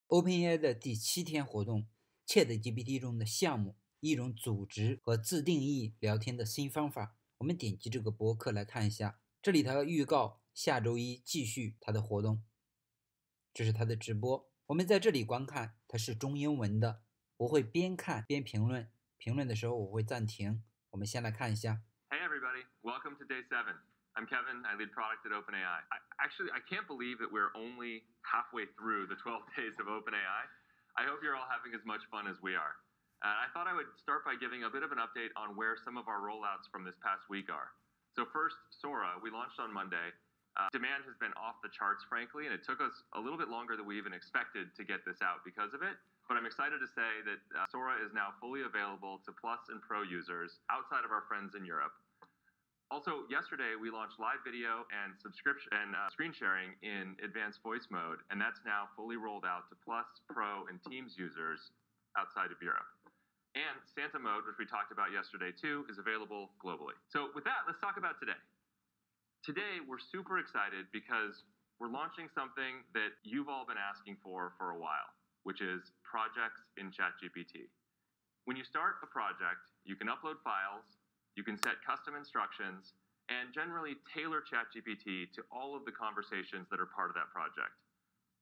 OpenAI 的第7天活动 ChatGPT 中的项目，一种组织和自定义聊天的新方法。我们点击这个博客来看一下，这里它预告下周一继续它的活动，这是它的直播。我们在这里观看，它是中英文的，我会边看边评论，评论的时候我会暂停。我们先来看一下。Hey everybody, welcome to day 7. I'm Kevin, I lead product at OpenAI. I can't believe that we're only halfway through the 12 days of OpenAI. I hope you're all having as much fun as we are. I thought I would start by giving a bit of an update on where some of our rollouts from this past week are. So first, Sora, we launched on Monday. Demand has been off the charts, frankly, and it took us a little bit longer than we even expected to get this out because of it. But I'm excited to say that Sora is now fully available to Plus and Pro users outside of our friends in Europe. Also, yesterday we launched live video and subscription and screen sharing in advanced voice mode, and that's now fully rolled out to Plus, Pro, and Teams users outside of Europe. And Santa mode, which we talked about yesterday too, is available globally. So with that, let's talk about today. Today, we're super excited because we're launching something that you've all been asking for a while, which is projects in ChatGPT. When you start a project, you can upload files, you can set custom instructions, and generally tailor ChatGPT to all of the conversations that are part of that project.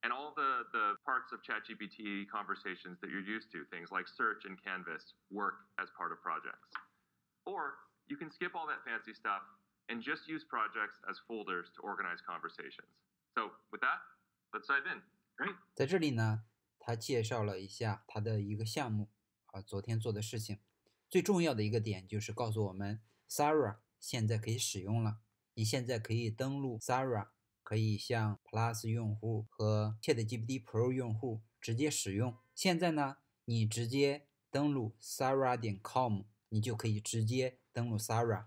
And all the parts of ChatGPT conversations that you're used to, things like search and Canvas, work as part of projects. Or you can skip all that fancy stuff and just use projects as folders to organize conversations. So with that, let's dive in. Great. 在这里呢，他介绍了一下他的一个项目昨天做的事情。最重要的一个点就是告诉我们 Sora 现在可以使用了，你现在可以登录 Sora， 可以向 Plus 用户和 ChatGPT Pro 用户直接使用。现在呢，你直接登录 Sora.com， 你就可以直接登录 Sora。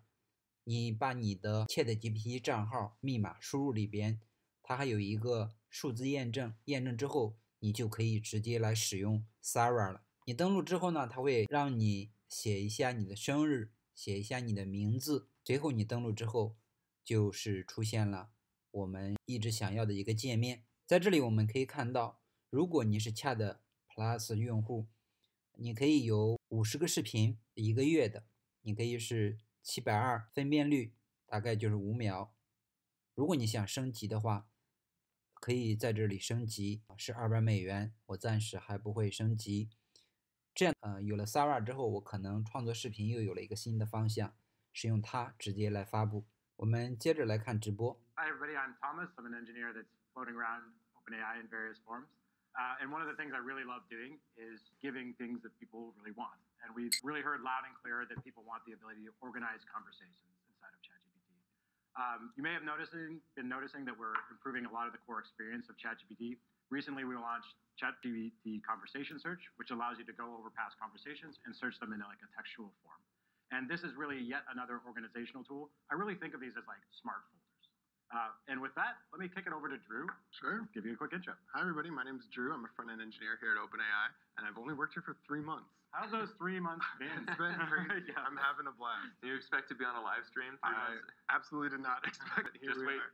你把你的 ChatGPT 账号密码输入里边，它还有一个数字验证，验证之后你就可以直接来使用 Sora 了。你登录之后呢，它会让你写一下你的生日，写一下你的名字，随后你登录之后就是出现了我们一直想要的一个界面。在这里我们可以看到，如果你是 Chat Plus 用户，你可以有50个视频1个月的，你可以是720，分辨率大概就是5秒。如果你想升级的话，可以在这里升级，是$200，我暂时还不会升级。这样有了 Sora 之后，我可能创作视频又有了一个新的方向，是用它直接来发布。我们接着来看直播。Hi everybody, I'm Thomas. I'm an engineer that's floating around OpenAI in various forms. And one of the things I really love doing is giving things that people really want. And we've really heard loud and clear that people want the ability to organize conversations inside of ChatGPT. You may have been noticing that we're improving a lot of the core experience of ChatGPT. Recently, we launched ChatGPT Conversation Search, which allows you to go over past conversations and search them in like a textual form. And this is really yet another organizational tool. I really think of these as like smart folders. And with that, let me kick it over to Drew. Sure. Give you a quick intro. Hi, everybody. My name is Drew. I'm a front-end engineer here at OpenAI, and I've only worked here for 3 months. How's those 3 months been? It's been crazy. Yeah. I'm having a blast. Do you expect to be on a live stream? I absolutely did not expect it.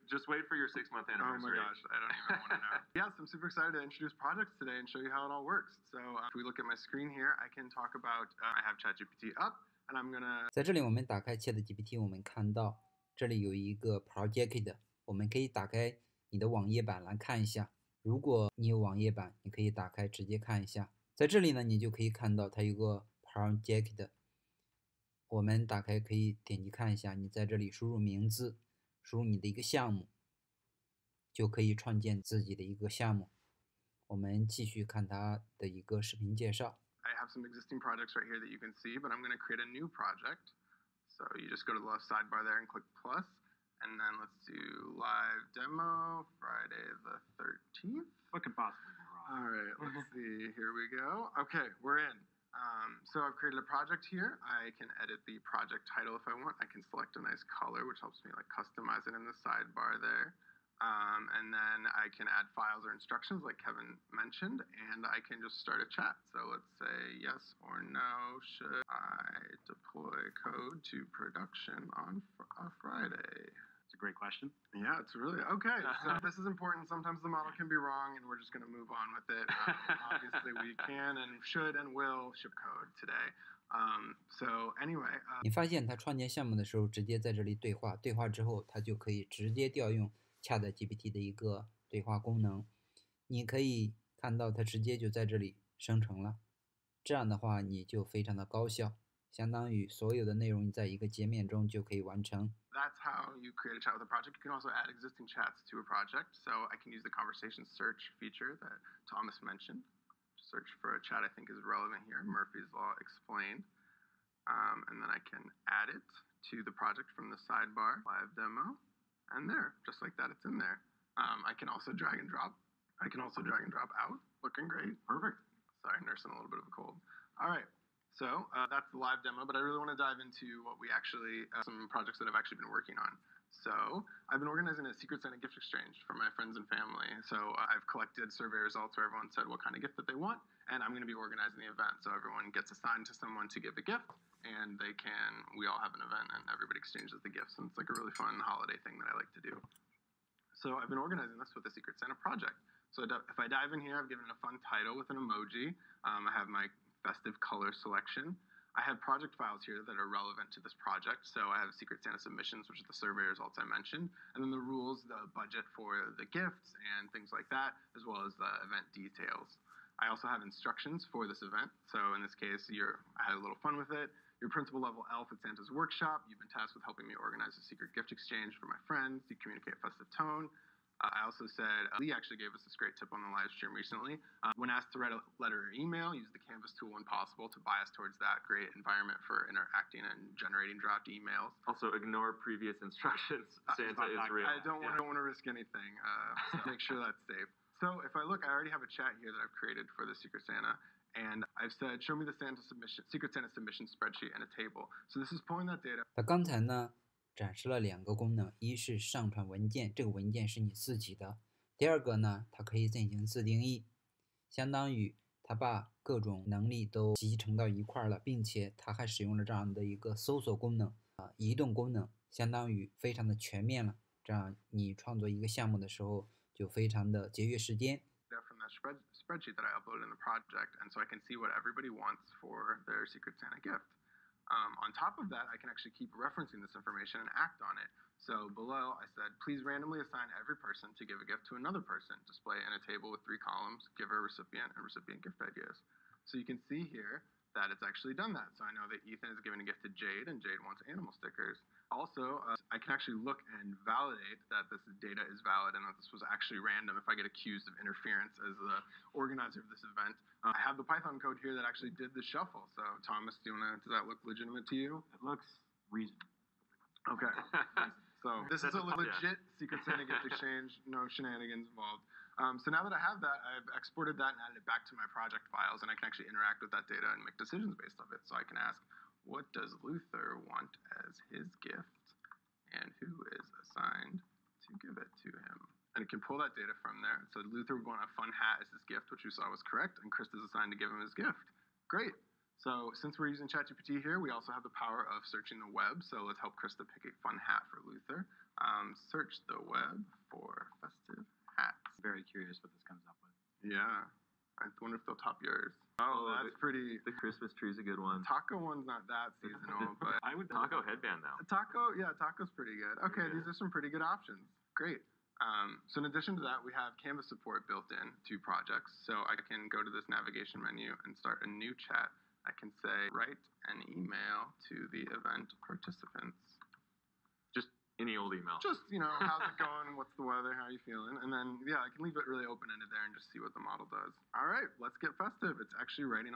Just wait for your 6-month anniversary. Oh my gosh, I don't even want to know. Yes, I'm super excited to introduce projects today and show you how it all works. So if we look at my screen here, I can talk about, I have ChatGPT up, and I'm gonna... 在这里我们打开 ChatGPT， 我们看到这里有一个 project， 我们可以打开你的网页版来看一下。如果你有网页版，你可以打开直接看一下。在这里呢，你就可以看到它有个 project， 我们打开可以点击看一下。你在这里输入名字，输入你的一个项目，就可以创建自己的一个项目。我们继续看它的一个视频介绍。I have some existing projects right here that you can see, but I'm going to create a new project. So you just go to the left sidebar there and click plus. And then let's do live demo, Friday the 13th. What could possibly go wrong? All right, let's see. Here we go. Okay, we're in. So I've created a project here. I can edit the project title if I want. I can select a nice color, which helps me like customize it in the sidebar there. And then I can add files or instructions like Kevin mentioned, and I can just start a chat. So let's say yes or no, should I deploy code to production on Friday? It's a great question. Yeah, it's really okay. So this is important. Sometimes the model can be wrong, and we're just going to move on with it. Obviously, we can and should and will ship code today. So anyway, 你发现他创建项目的时候，直接在这里对话，对话之后，他就可以直接调用 ChatGPT 的一个对话功能。你可以看到它直接就在这里生成了。这样的话，你就非常的高效，相当于所有的内容在一个界面中就可以完成。That's how you create a chat with a project. You can also add existing chats to a project. So I can use the conversation search feature that Thomas mentioned. Search for a chat I think is relevant here. Murphy's Law explained. And then I can add it to the project from the sidebar, live demo, and there, just like that, it's in there. I can also drag and drop. I can also drag and drop out. Looking great. Perfect. Sorry, nursing a little bit of a cold. All right. So that's the live demo, but I really want to dive into what we actually, some projects that I've actually been working on. So I've been organizing a Secret Santa gift exchange for my friends and family. So I've collected survey results where everyone said what kind of gift that they want, and I'm going to be organizing the event. So everyone gets assigned to someone to give a gift, and we all have an event, and everybody exchanges the gifts, and it's like a really fun holiday thing that I like to do. So I've been organizing this with the Secret Santa project. So if I dive in here, I've given it a fun title with an emoji. I have my festive color selection. I have project files here that are relevant to this project. So I have Secret Santa submissions, which are the survey results I mentioned, and then the rules, the budget for the gifts and things like that, as well as the event details. I also have instructions for this event. So in this case, I had a little fun with it. You're principal level elf at Santa's workshop. You've been tasked with helping me organize a secret gift exchange for my friends to communicate a festive tone. I also said, Lee actually gave us this great tip on the live stream recently. When asked to write a letter or email, use the Canvas tool when possible to bias towards that great environment for interacting and generating draft emails. Also, ignore previous instructions. Santa is real. I don't want to risk anything, so make sure that's safe. So if I look, I already have a chat here that I've created for the Secret Santa. And I've said, show me the Secret Santa submission spreadsheet and a table. So this is pulling that data. 他刚才呢展示了两个功能，一是上传文件，这个文件是你自己的；第二个呢，它可以进行自定义，相当于它把各种能力都集成到一块了，并且它还使用了这样的一个搜索功能移动功能，相当于非常的全面了。这样你创作一个项目的时候就非常的节约时间。From that spreadsheet that I uploaded in the project, and so I can see what everybody wants for their Secret Santa gift. On top of that, I can actually keep referencing this information and act on it. So below, I said, please randomly assign every person to give a gift to another person. Display in a table with 3 columns, giver, recipient, and recipient gift ideas. So you can see here that it's actually done that. So I know that Ethan is giving a gift to Jade, and Jade wants animal stickers. Also, I can actually look and validate that this data is valid and that this was actually random if I get accused of interference as the organizer of this event. I have the Python code here that actually did the shuffle. So Thomas, does that look legitimate to you? It looks reasonable. Okay. So this is a legit Secret Santa gift exchange, no shenanigans involved. So now that I have that, I've exported that and added it back to my project files, and I can actually interact with that data and make decisions based off it. So I can ask, what does Luther want as his gift, and who is assigned to give it to him? And it can pull that data from there. So Luther would want a fun hat as his gift, which we saw was correct, and Chris is assigned to give him his gift. Great. So since we're using ChatGPT here, we also have the power of searching the web. So let's help Krista pick a fun hat for Luther. Search the web for festive hats. Very curious what this comes up with. Yeah. I wonder if they'll top yours. Oh, that's pretty. The Christmas tree's a good one. The taco one's not that seasonal, but I would taco headband though. Taco's pretty good. Okay, these are some pretty good options. Great. So in addition to that, we have Canvas support built in to projects. So I can go to this navigation menu and start a new chat. I can say, write an email to the event participants. Just any old email. Just, how's it going? What's the weather? How are you feeling? And then, I can leave it really open-ended there and just see what the model does. All right, let's get festive. It's actually writing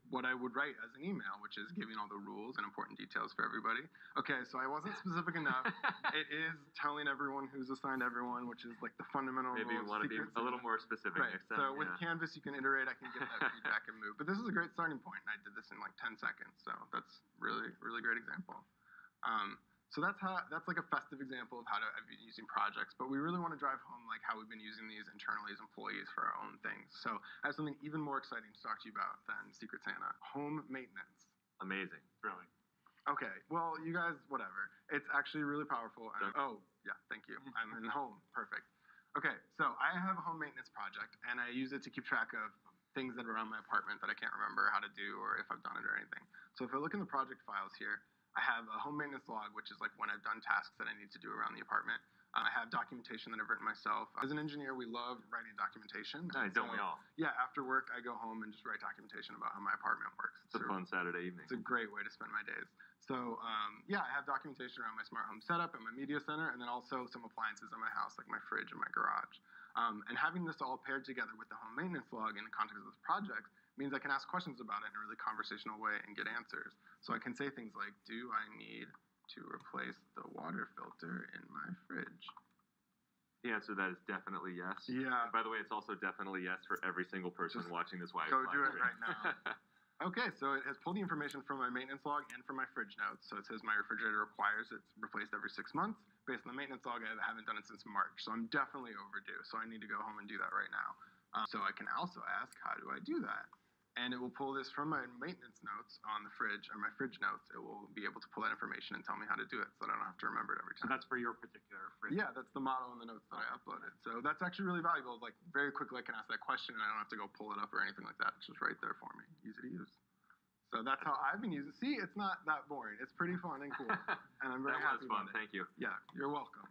what I would write as an email, which is giving all the rules and important details for everybody. Okay, so I wasn't specific enough. It is telling everyone who's assigned everyone, which is like the fundamental Maybe rules. you want to be a little more specific right. next time. So with Canvas, you can iterate. I can get that feedback and move. But this is a great starting point, and I did this in like 10 seconds. So that's really, really great example. So that's like a festive example of how I've been using projects, but we really want to drive home like how we've been using these internally as employees for our own things. So I have something even more exciting to talk to you about than Secret Santa: home maintenance. Amazing, really. Okay, well, you guys, whatever. It's actually really powerful. Yeah, thank you. I'm in home. Perfect. Okay, so I have a home maintenance project, and I use it to keep track of things that are around my apartment that I can't remember how to do or if I've done it or anything. So if I look in the project files here, I have a home maintenance log, which is like when I've done tasks that I need to do around the apartment. I have documentation that I've written myself. As an engineer, we love writing documentation. Don't we all? Yeah, after work, I go home and just write documentation about how my apartment works. It's a fun Saturday evening. It's a great way to spend my days. So yeah, I have documentation around my smart home setup and my media center, and then also some appliances in my house, like my fridge and my garage. And having this all paired together with the home maintenance log in the context of this project means I can ask questions about it in a really conversational way and get answers. So I can say things like, do I need to replace the water filter in my fridge? The answer to that is definitely yes. Yeah. By the way, it's also definitely yes for every single person watching this live. Go do it right now. Okay, so it has pulled the information from my maintenance log and from my fridge notes. So it says my refrigerator requires it's replaced every 6 months. Based on the maintenance log, I haven't done it since March. So I'm definitely overdue. So I need to go home and do that right now. So I can also ask, how do I do that? And it will pull this from my maintenance notes on the fridge, or my fridge notes. It will be able to pull that information and tell me how to do it so that I don't have to remember it every So time. that's for your particular fridge? Yeah, that's the model in the notes that I uploaded. So that's actually really valuable. Like, very quickly I can ask that question and I don't have to go pull it up or anything like that. It's just right there for me. Easy to use. So that's how I've been using it. See, it's not that boring. It's pretty fun and cool. And I'm very happy That was fun. about it. Thank you. Yeah, you're welcome.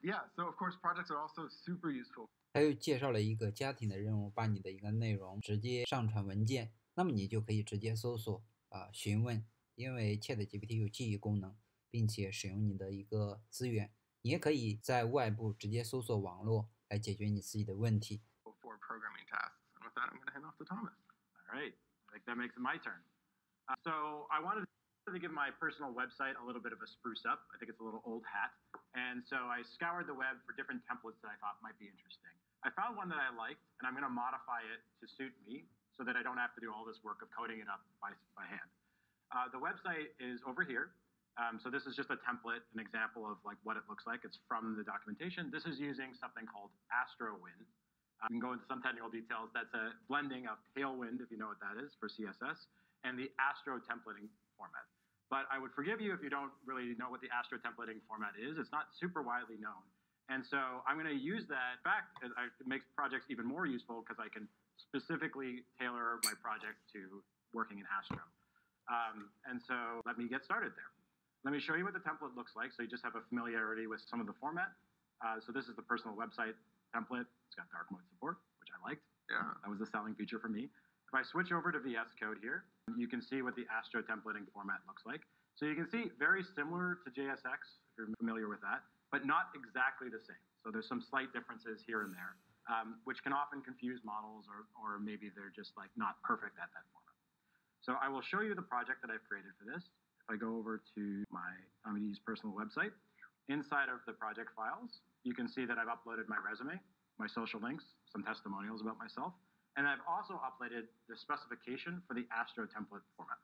Yeah, so of course projects are also super useful. 他又介绍了一个家庭的任务，把你的一个内容直接上传文件，那么你就可以直接搜索询问，因为 ChatGPT 有记忆功能，并且使用你的一个资源，你也可以在外部直接搜索网络来解决你自己的问题。For programming tasks. And with that, I'm going to hand off to Thomas. All right. I think that makes it my turn. So I wanted to give my personal website a little bit of a spruce up. I think it's a little old hat. And so I scoured the web for different templates that I thought might be interesting. I found one that I liked, and I'm going to modify it to suit me so that I don't have to do all this work of coding it up by hand. The website is over here. So this is just a template, an example of like what it looks like. It's from the documentation. This is using something called AstroWind. You can go into some technical details. That's a blending of Tailwind, if you know what that is, for CSS, and the Astro templating format. But I would forgive you if you don't really know what the Astro templating format is. It's not super widely known. And so I'm going to use that. In fact, it makes projects even more useful because I can specifically tailor my project to working in Astro. And so let me get started there. Let me show you what the template looks like so you just have a familiarity with some of the format. So this is the personal website template. It's got dark mode support, which I liked. Yeah. That was the selling feature for me. If I switch over to VS Code here, you can see what the Astro templating format looks like. So you can see very similar to JSX, if you're familiar with that, but not exactly the same. So there's some slight differences here and there, which can often confuse models or maybe they're just like not perfect at that format. So I will show you the project that I've created for this. If I go over to I'm going to use personal website. Inside of the project files, you can see that I've uploaded my resume, my social links, some testimonials about myself, and I've also uploaded the specification for the Astro template format.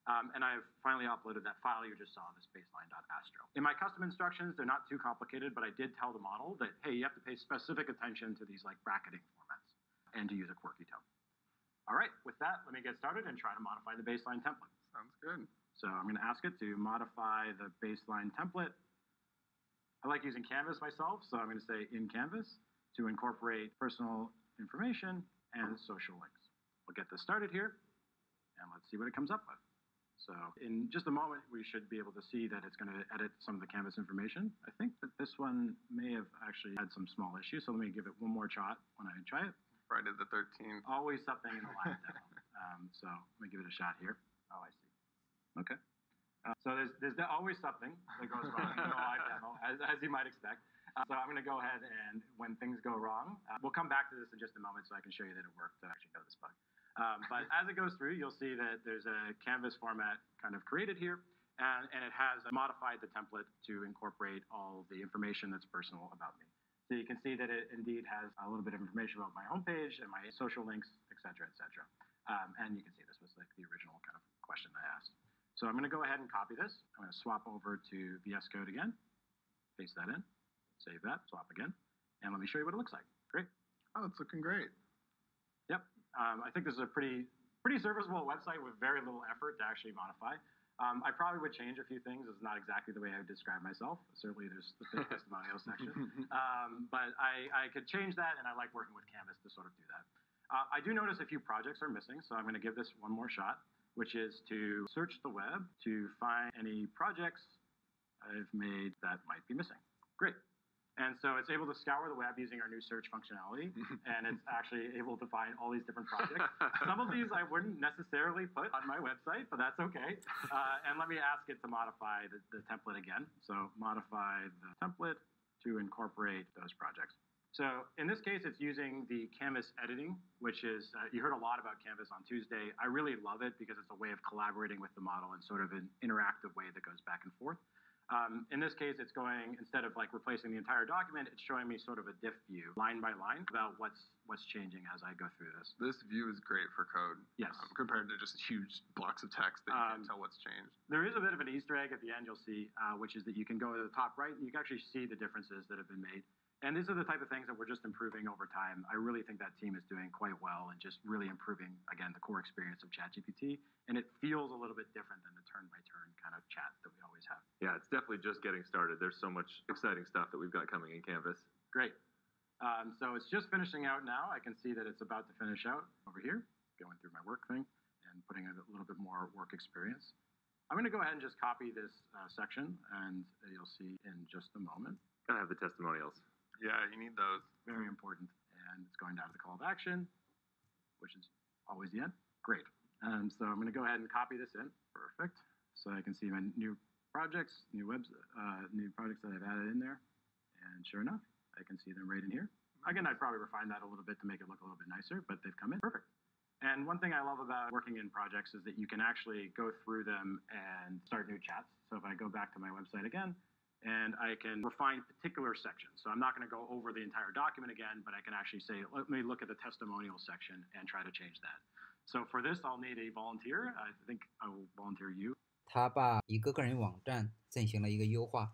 And I've finally uploaded that file you just saw, this baseline.astro. In my custom instructions, they're not too complicated, but I did tell the model that, hey, you have to pay specific attention to these like bracketing formats and to use a quirky tone. All right, with that, let me get started and try to modify the baseline template. Sounds good. So I'm going to ask it to modify the baseline template. I like using Canvas myself, so I'm going to say in Canvas to incorporate personal information and social links. We'll get this started here, and let's see what it comes up with. So in just a moment, we should be able to see that it's going to edit some of the Canvas information. I think that this one may have actually had some small issues, so let me give it one more shot when I try it. Friday the 13th. Always something in the live demo. So let me give it a shot here. Oh, I see. Okay. So there's always something that goes wrong in the live demo, as you might expect. So I'm going to go ahead and when things go wrong, we'll come back to this in just a moment so I can show you that it worked to actually know this bug. But as it goes through, you'll see that there's a Canvas format kind of created here, and it has modified the template to incorporate all the information that's personal about me. So you can see that it indeed has a little bit of information about my homepage and my social links, et cetera, et cetera. And you can see this was like the original kind of question I asked. So I'm going to go ahead and copy this. I'm going to swap over to VS Code again, paste that in, save that, swap again, and let me show you what it looks like. Great. Oh, it's looking great. Yep. I think this is a pretty serviceable website with very little effort to actually modify. I probably would change a few things. It's not exactly the way I would describe myself. Certainly, there's the testimonial section. But I could change that, and I like working with Canvas to sort of do that. I do notice a few projects are missing, so I'm going to give this one more shot, which is to search the web to find any projects I've made that might be missing. Great. And so it's able to scour the web using our new search functionality, and it's actually able to find all these different projects. Some of these I wouldn't necessarily put on my website, but that's okay. And let me ask it to modify the template again. So modify the template to incorporate those projects. So in this case, it's using the Canvas editing, which is, you heard a lot about Canvas on Tuesday. I really love it because it's a way of collaborating with the model in sort of an interactive way that goes back and forth. In this case, it's going, instead of like replacing the entire document, it's showing me sort of a diff view, line by line, about what's changing as I go through this. This view is great for code. Yes. Compared to just huge blocks of text that you can't tell what's changed. There is a bit of an Easter egg at the end you'll see, which is that you can go to the top right and you can actually see the differences that have been made. And these are the type of things that we're just improving over time. I really think that team is doing quite well and just really improving, again, the core experience of ChatGPT. And it feels a little bit different than the turn-by-turn kind of chat that we always have. Yeah, it's definitely just getting started. There's so much exciting stuff that we've got coming in Canvas. Great. So it's just finishing out now. I can see that it's about to finish out over here, going through my work thing and putting a little bit more work experience. I'm going to go ahead and just copy this section, and you'll see in just a moment. Gotta have the testimonials. Yeah, you need those. Very important. And it's going down to the call to action, which is always the end. Great. So I'm going to go ahead and copy this in. Perfect. So I can see my new projects, new projects that I've added in there. And sure enough, I can see them right in here. Again, I'd probably refine that a little bit to make it look a little bit nicer, but they've come in. Perfect. And one thing I love about working in projects is that you can actually go through them and start new chats. So if I go back to my website again, and I can refine particular sections. So I'm not going to go over the entire document again, but I can actually say, let me look at the testimonial section and try to change that. So for this, I'll need a volunteer. I think I will volunteer you. 他把一个个人网站进行了一个优化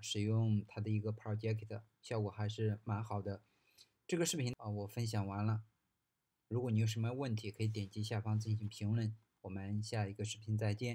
使用他的一个 project 效果还是蛮好的。这个视频我分享完了。如果你有什么问题，可以点击下方进行评论。我们下一个视频再见。